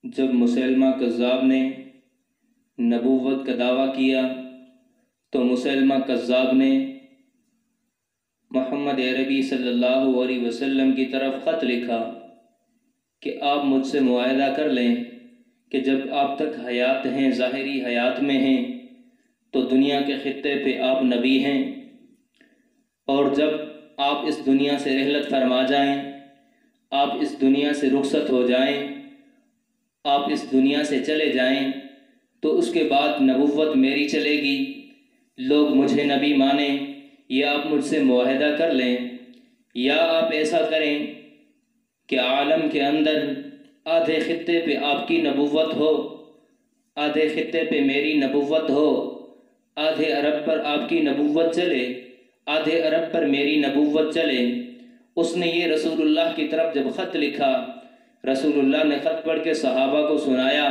جب مسیلمہ کذاب نے نبوت کا دعویٰ کیا تو مسیلمہ کذاب نے محمد عربی صلی اللہ علیہ وسلم کی طرف خط لکھا کہ آپ مجھ سے معاہدہ کر لیں کہ جب آپ تک حیات ہیں، ظاہری حیات میں ہیں، تو دنیا کے خطے پہ آپ نبی ہیں، اور جب آپ اس دنیا سے رحلت فرما جائیں، آپ اس دنیا سے رخصت ہو جائیں، آپ اس دنیا سے چلے جائیں، تو اس کے بعد نبوت میری چلے گی، لوگ مجھے نبی مانیں، یا آپ مجھ سے معاہدہ کر لیں، یا آپ ایسا کریں کہ عالم کے اندر آدھے خطے پہ آپ کی نبوت ہو، آدھے خطے پہ میری نبوت ہو، آدھے عرب پر آپ کی نبوت چلے، آدھے عرب پر میری نبوت چلے۔ اس نے یہ رسول اللہ کی طرف جب خط لکھا، رسول اللہ نے خط پڑھ کے صحابہ کو سنایا،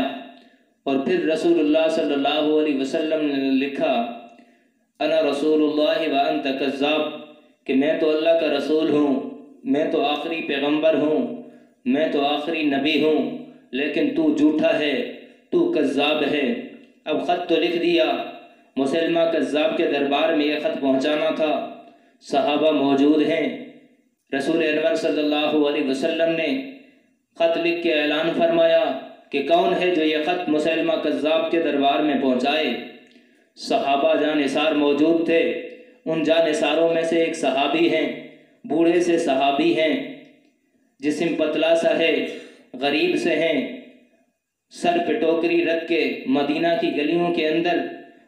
اور پھر رسول اللہ صلی اللہ علیہ وسلم نے لکھا انا رسول اللہ وانت کذاب، کہ میں تو اللہ کا رسول ہوں، میں تو آخری پیغمبر ہوں، میں تو آخری نبی ہوں، لیکن تو جھوٹا ہے، تو کذاب ہے۔ اب خط تو لکھ دیا، مسیلمہ کذاب کے دربار میں یہ خط پہنچانا تھا، صحابہ موجود ہیں، رسول انور صلی اللہ علیہ وسلم نے خط لکھ کے اعلان فرمایا کہ کون ہے جو یہ خط مسیلمہ کذاب کے دربار میں پہنچائے۔ صحابہ جانثار موجود تھے، ان جانثاروں میں سے ایک صحابی ہیں، بوڑھے سے صحابی ہیں، جسم پتلا سا ہے، غریب سے ہیں، سر پہ ٹوکری رکھ کے مدینہ کی گلیوں کے اندر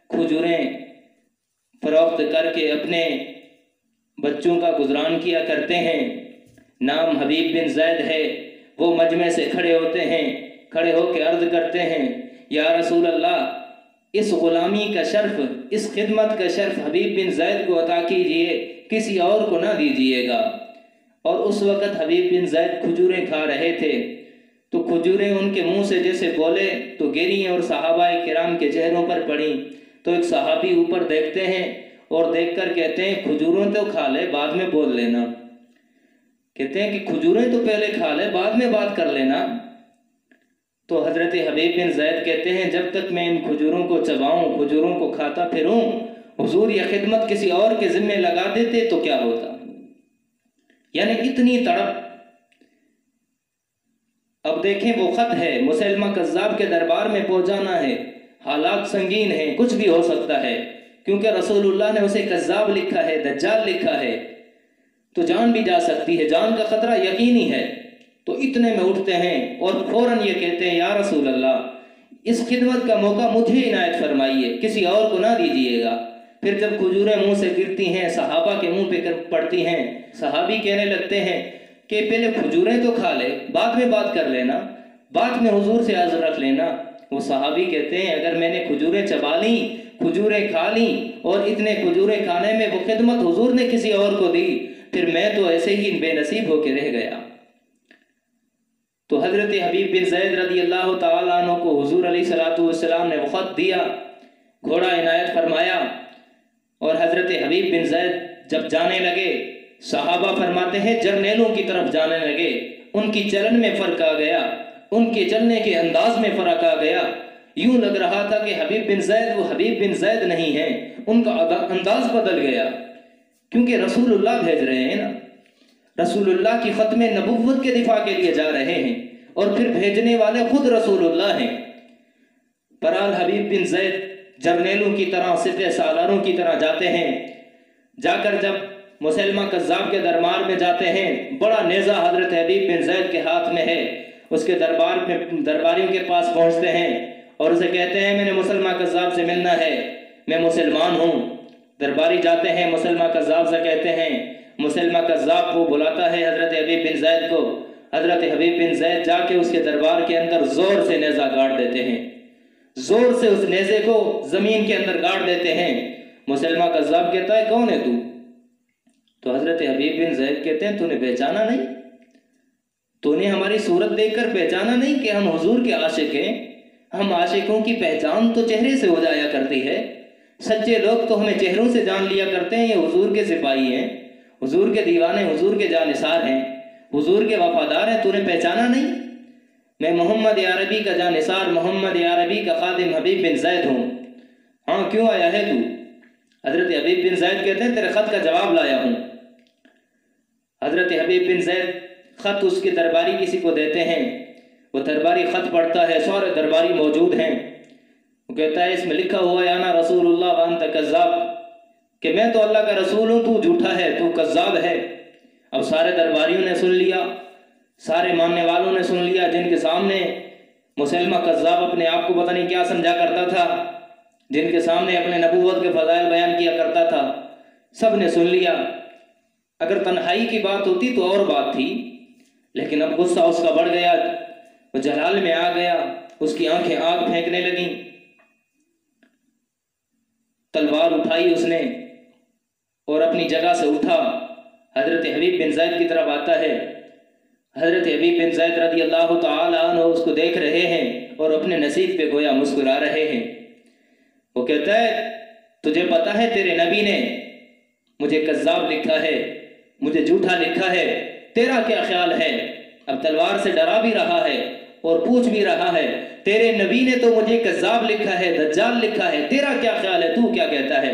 کھجوریں فروخت کر کے اپنے بچوں کا گزران کیا کرتے ہیں۔ نام حبیب بن زید ہے۔ وہ مجمع سے کھڑے ہوتے ہیں، کھڑے ہو کے عرض کرتے ہیں یا رسول اللہ، اس غلامی کا شرف، اس خدمت کا شرف حبیب بن زید کو عطا کیجئے، کسی اور کو نہ دیجئے گا۔ اور اس وقت حبیب بن زید کھجوریں کھا رہے تھے، تو کھجوریں ان کے منہ سے جیسے بولے تو گریں اور صحابہ کرام کے چہروں پر پڑیں۔ تو ایک صحابی اوپر دیکھتے ہیں اور دیکھ کر کہتے ہیں کھجوریں تو کھا لے، بعد میں بول لینا۔ کہتے ہیں کہ کھجوریں تو پہلے کھا لے، بعد میں بات کر لینا۔ تو حضرت حبیب بن زید کہتے ہیں جب تک میں ان کھجوروں کو چباؤں، کھجوروں کو کھاتا پھروں، حضور یہ خدمت کسی اور کے ذمہ لگا دیتے تو کیا ہوتا؟ یعنی اتنی تڑپ۔ اب دیکھیں وہ خط ہے، مسیلمہ کذاب کے دربار میں پہنچانا ہے، حالات سنگین ہیں، کچھ بھی ہو سکتا ہے، کیونکہ رسول اللہ نے اسے کذاب لکھا ہے، دجال لکھا ہے، تو جان بھی جا سکتی ہے، جان کا خطرہ یقینی ہے۔ تو اتنے میں اٹھتے ہیں اور فوراً یہ کہتے ہیں یا رسول اللہ، اس خدمت کا موقع مجھے عنایت فرمائیے، کسی اور کو نہ دیجیے گا۔ پھر جب کھجوریں منہ سے گرتی ہیں، صحابہ کے منہ پہ پڑتی ہیں، صحابی کہنے لگتے ہیں کہ پہلے کھجوریں تو کھا لے، بعد میں بات کر لینا، بعد میں حضور سے عرض رکھ لینا۔ وہ صحابی کہتے ہیں اگر میں نے کھجوریں چبا لیں، کھجوریں کھا لیں، اور اتنے کھجوریں کھانے میں وہ خدمت حضور نے کسی اور کو دی، پھر میں تو ایسے ہی بے نصیب ہو کے رہ گیا۔ تو حضرت حبیب بن زید رضی اللہ تعالیٰ عنہ کو حضور علیہ السلام نے وہ خط دیا، گھوڑا عنایت فرمایا، اور حضرت حبیب بن زید جب جانے لگے، صحابہ فرماتے ہیں جرنیلوں کی طرف جانے لگے، ان کی چلن میں فرق آ گیا، ان کے چلنے کے انداز میں فرق آ گیا، یوں لگ رہا تھا کہ حبیب بن زید وہ حبیب بن زید نہیں ہیں، ان کا انداز بدل گیا، کیونکہ رسول اللہ بھیج رہے ہیں نا، رسول اللہ کی ختم نبوت کے دفاع کے لیے جا رہے ہیں، اور پھر بھیجنے والے خود رسول اللہ ہیں۔ برحال حبیب بن زید جرنیلوں کی طرح، سپہ سالاروں کی طرح جاتے ہیں، جا کر جب مسیلمہ کذاب کے دربار میں جاتے ہیں، بڑا نیزہ حضرت حبیب بن زید کے ہاتھ میں ہے، اس کے درباریوں کے پاس پہنچتے ہیں اور اسے کہتے ہیں میں نے مسلمہ کذاب سے ملنا ہے، میں مسلمان ہوں۔ درباری جاتے ہیں، مسلمہ کذاب سے کہتے ہیں، مسلمہ کذاب کو بلاتا ہے حضرت حبیب بن زید کو، حضرت حبیب بن زید جا کے اس کے دربار کے اندر زور سے نیزہ گاڑ دیتے ہیں، زور سے اس نیزے کو زمین کے اندر گاڑ دیتے ہیں۔ مسلمہ کذاب کہتا ہے کون ہے تو؟ تو حضرت حبیب بن زید کہتے ہیں تو نے پہچانا نہیں؟ تو نے ہماری صورت دیکھ کر پہچانا نہیں کہ ہم حضور کے عاشق ہیں؟ ہم عاشقوں کی پہچان تو چہرے سے ہو جایا کرتی ہے، سچے لوگ تو ہمیں چہروں سے جان لیا کرتے ہیں، یہ حضور کے سپاہی ہیں، حضور کے دیوانے، حضور کے جانثار ہیں، حضور کے وفادار ہیں، تو نے پہچانا نہیں؟ میں محمد عربی کا جانثار، محمد عربی کا خادم حبیب بن زید ہوں۔ ہاں کیوں آیا ہے تو؟ حضرت حبیب بن زید کہتے ہیں تیرے خط کا جواب لایا ہوں۔ حضرت حبیب بن زید خط اس کے درباری کسی کو دیتے ہیں، وہ درباری خط پڑھتا ہے، سارے درباری موجود ہیں، وہ کہتا ہے اس میں لکھا ہوا ہے انا رسول اللہ وانت کذاب، کہ میں تو اللہ کا رسول ہوں، تو جھوٹا ہے، تو کذاب ہے۔ اب سارے درباریوں نے سن لیا، سارے ماننے والوں نے سن لیا، جن کے سامنے مسلمہ کذاب اپنے آپ کو پتہ نہیں کیا سمجھا کرتا تھا، جن کے سامنے اپنے نبوت کے فضائل بیان کیا کرتا تھا، سب نے سن لیا۔ اگر تنہائی کی بات ہوتی تو اور بات تھی، لیکن اب غصہ اس کا بڑھ گیا، وہ جلال میں آ گیا، اس کی آنکھیں آگ پھینکنے لگیں۔ تلوار اٹھائی اس نے اور اپنی جگہ سے اٹھا، حضرت حبیب بن زید کی طرف آتا ہے۔ حضرت حبیب بن زید رضی اللہ تعالی عنہ اس کو دیکھ رہے ہیں اور اپنے نصیب پہ گویا مسکرا رہے ہیں۔ وہ کہتا ہے تجھے پتا ہے تیرے نبی نے مجھے کذاب لکھا ہے، مجھے جھوٹا لکھا ہے، تیرا کیا خیال ہے؟ اب تلوار سے ڈرا بھی رہا ہے اور پوچھ بھی رہا ہے، تیرے نبی نے تو مجھے کذاب لکھا ہے، دجال لکھا ہے، تیرا کیا خیال ہے، تو کیا کہتا ہے؟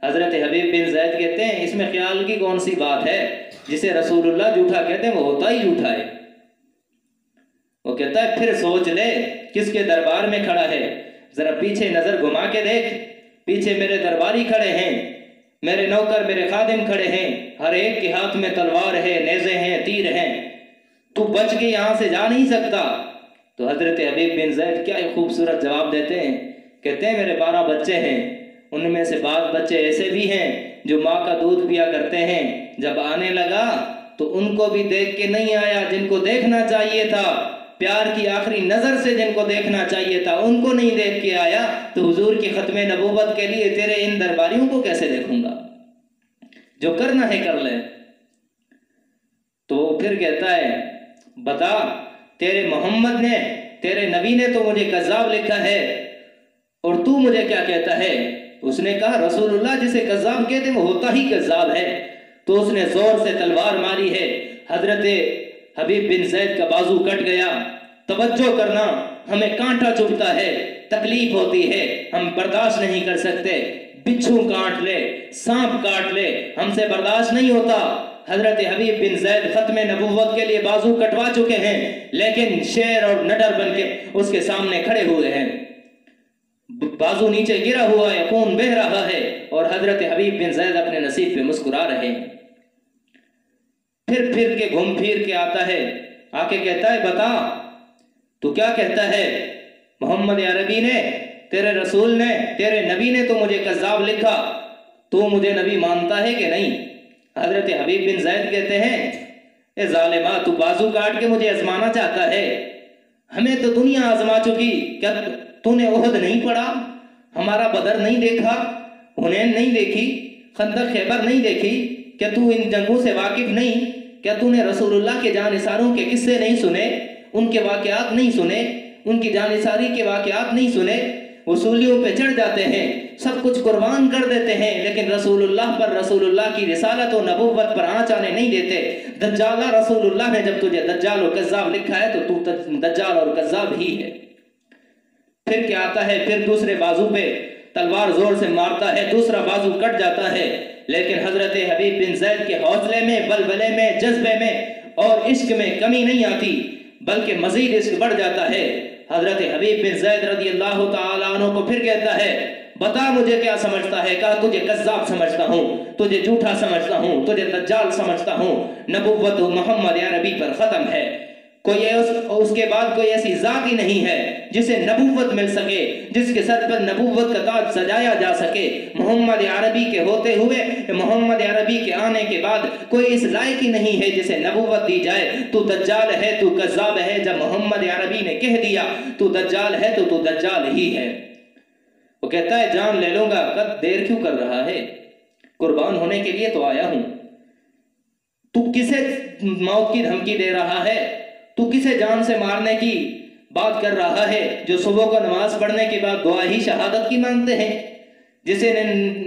حضرت حبیب بن زید کہتے ہیں اس میں خیال کی کون سی بات ہے، جسے رسول اللہ جھوٹا کہتے ہیں وہ ہوتا ہی جھوٹا ہے۔ وہ کہتا ہے پھر سوچ لے کس کے دربار میں کھڑا ہے، ذرا پیچھے نظر گھما کے دیکھ، پیچھے میرے درباری کھڑے ہیں، میرے نوکر میرے خادم کھڑے ہیں، ہر ایک کے ہاتھ میں تلوار ہے، نیزے ہیں، تیر ہیں، تو بچ کے یہاں سے جا نہیں سکتا۔ تو حضرت حبیب بن زید کیا خوبصورت جواب دیتے ہیں، کہتے ہیں میرے 12 بچے ہیں، ان میں سے بعض بچے ایسے بھی ہیں جو ماں کا دودھ پیا کرتے ہیں، جب آنے لگا تو ان کو بھی دیکھ کے نہیں آیا جن کو دیکھنا چاہیے تھا، پیار کی آخری نظر سے جن کو دیکھنا چاہیے تھا ان کو نہیں دیکھ کے آیا، تو حضور کی ختم نبوت کے لیے تیرے ان درباریوں کو کیسے دیکھوں گا، جو کرنا ہے کر لے۔ تو وہ پھر کہتا ہے بتا تیرے محمد نے، تیرے نبی نے تو مجھے کذاب لکھا ہے اور تو مجھے کیا کہتا ہے؟ اس نے کہا رسول اللہ جسے کذاب کہتے ہیں وہ ہوتا ہی کذاب ہے۔ تو اس نے زور سے تلوار ماری ہے، حضرت حبیب بن زید کا بازو کٹ گیا۔ توجہ کرنا، ہمیں کانٹا چبھتا ہے، تکلیف ہوتی ہے، ہم برداشت نہیں کر سکتے، بچھو کاٹ لے، سانپ کاٹ لے، ہم سے برداشت نہیں ہوتا۔ حضرت حبیب بن زید ختم نبوت کے لیے بازو کٹوا چکے ہیں، لیکن شیر اور نڈر بن کے اس کے سامنے کھڑے ہوئے ہیں، بازو نیچے گرا ہوا ہے، خون بہہ رہا ہے، اور حضرت حبیب بن زید اپنے نصیب پہ مسکرا رہے ہیں۔ پھر کے گھوم پھر کے آتا ہے، آ کے کہتا ہے بتا تو کیا کہتا ہے؟ محمد عربی نے، تیرے رسول نے، تیرے نبی نے تو مجھے کذاب لکھا، تو مجھے نبی مانتا ہے کہ نہیں؟ حضرت حبیب بن زید کہتے ہیں اے ظالمہ، تو بازو کاٹ کے مجھے آزمانا چاہتا ہے، ہمیں تو دنیا آزما چکی، کیا تو نے احد نہیں پڑھا، ہمارا بدر نہیں دیکھا، حنین نہیں دیکھی، خندق خیبر نہیں دیکھی، کیا تو ان جنگوں سے واقف نہیں؟ کیا تو نے رسول اللہ کے جانثاروں کے قصے نہیں سنے، ان کے واقعات نہیں سنے، ان کی جانثاری کے واقعات نہیں سنے؟ وصولیوں پہ چڑھ جاتے ہیں، سب کچھ قربان کر دیتے ہیں، لیکن رسول اللہ پر، رسول اللہ کی رسالت و نبوت پر آنچ آنے نہیں دیتے۔ دجالہ رسول اللہ نے جب تجھے دجال و کذاب لکھا ہے تو دجال اور کذاب ہی ہے۔ پھر کیا آتا ہے، پھر دوسرے بازو پہ تلوار زور سے مارتا ہے، دوسرا بازو کٹ جاتا ہے، لیکن حضرت حبیب بن زید کے حوصلے میں، بلبلے میں، جذبے میں اور عشق میں کمی نہیں آتی، بلکہ مزید عشق بڑھ جاتا ہے۔ حضرت حبیب بن زید رضی اللہ تعالیٰ عنہ کو پھر کہتا ہے بتا مجھے کیا سمجھتا ہے؟ کہا تجھے کذاب سمجھتا ہوں، تجھے جھوٹا سمجھتا ہوں، تجھے دجال سمجھتا ہوں، نبوت محمد عربی پر ختم ہے، کوئی اس کے بعد کوئی ایسی ذات ہی نہیں ہے جسے نبوت مل سکے، جس کے سر پر نبوت کا تاج سجایا جا سکے۔ محمد عربی کے ہوتے ہوئے، محمد عربی کے آنے کے بعد کوئی اس لائق ہی نہیں ہے جسے نبوت دی جائے۔ تو دجال ہے، تو کذاب ہے، جب محمد عربی نے کہہ دیا تو دجال ہے تو تو دجال ہی ہے۔ وہ کہتا ہے جان لے لوں گا، کب دیر کیوں کر رہا ہے، قربان ہونے کے لیے تو آیا ہوں، تو کسے موت کی دھمکی دے رہا ہے، تو کسے جان سے مارنے کی بات کر رہا ہے، جو صبح کو نماز پڑھنے کے بعد دعا ہی شہادت کی مانگتے ہیں، جسے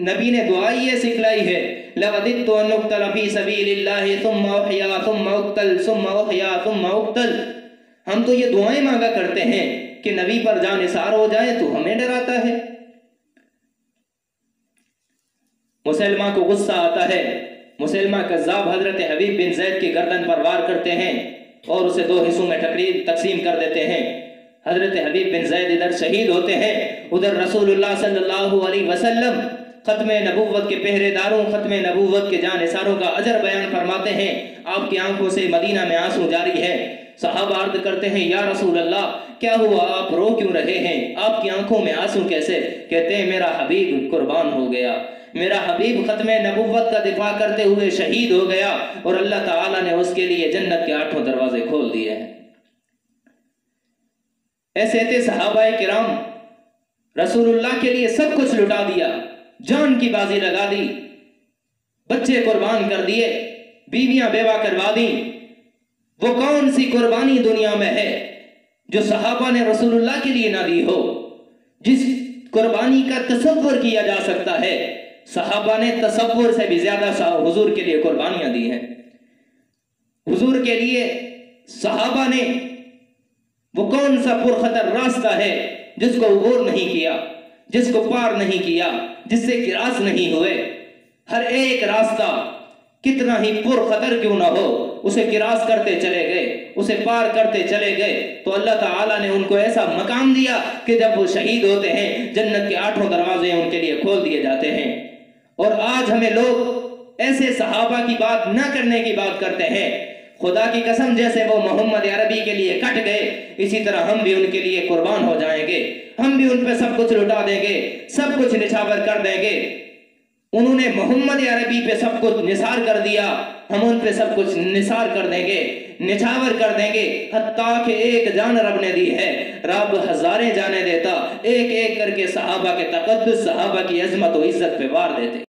نبی نے دعا ہی یہ سکھلائی ہے لَوَدِدْتُ أَنْ أُقْتَلَ فِي سَبِيلِ اللَّهِ ثُمَّ أُحْيَا ثُمَّ أُقْتَلْ ثُمَّ أُحْيَا ثُمَّ أُقْتَلْ۔ ہم تو یہ دعائیں مانگا کرتے ہیں کہ نبی پر جان نثار ہو جائے، تو ہمیں ڈراتا ہے۔ مسلمہ کو غصہ آتا ہے، مسلمہ کذاب حضرت حبیب بن زید کی گردن پر وار کرتے ہیں اور اسے 2 حصوں میں تقسیم کر دیتے ہیں۔ حضرت حبیب بن زید ادھر شہید ہوتے ہیں، ادھر رسول اللہ صلی اللہ علیہ وسلم ختم نبوت کے پہرے داروں، ختم نبوت کے جان نثاروں کا اجر بیان فرماتے ہیں۔ آپ کی آنکھوں سے مدینہ میں آنسو جاری ہے۔ صحابہ عرض کرتے ہیں یا رسول اللہ کیا ہوا، آپ رو کیوں رہے ہیں، آپ کی آنکھوں میں آنسو کیسے؟ کہتے ہیں میرا حبیب قربان ہو گیا، میرا حبیب ختم نبوت کا دفاع کرتے ہوئے شہید ہو گیا، اور اللہ تعالیٰ نے اس کے لیے جنت کے 8 دروازے کھول دیے ہیں۔ ایسے تھے صحابہ کرام، رسول اللہ کے لیے سب کچھ لٹا دیا، جان کی بازی لگا دی، بچے قربان کر دیے، بیویاں بیوہ کروا دیں۔ وہ کون سی قربانی دنیا میں ہے جو صحابہ نے رسول اللہ کے لیے نہ دی ہو؟ جس قربانی کا تصور کیا جا سکتا ہے، صحابہ نے تصور سے بھی زیادہ حضور کے لیے قربانیاں دی ہیں۔ حضور کے لیے صحابہ نے وہ کون سا پرخطر راستہ ہے جس کو عبور نہیں کیا، جس کو پار نہیں کیا، جس سے کراس نہیں ہوئے؟ ہر ایک راستہ کتنا ہی پرخطر کیوں نہ ہو، اسے کراس کرتے چلے گئے، اسے پار کرتے چلے گئے، تو اللہ تعالیٰ نے ان کو ایسا مقام دیا کہ جب وہ شہید ہوتے ہیں جنت کے 8 دروازے ان کے لیے کھول دیے جاتے ہیں۔ اور آج ہمیں لوگ ایسے صحابہ کی بات نہ کرنے کی بات کرتے ہیں۔ خدا کی قسم جیسے وہ محمد عربی کے لیے کٹ گئے، اسی طرح ہم بھی ان کے لیے قربان ہو جائیں گے، ہم بھی ان پہ سب کچھ لٹا دیں گے، سب کچھ نچھاور کر دیں گے۔ انہوں نے محمد عربی پہ سب کچھ نثار کر دیا، ہم ان پہ سب کچھ نثار کر دیں گے، نچھاور کر دیں گے، حتیٰ کہ ایک جان رب نے دی ہے، رب ہزاریں جانیں دیتا، ایک ایک کر کے صحابہ کے تقدس، صحابہ کی عظمت و عزت پہ وار دیتے۔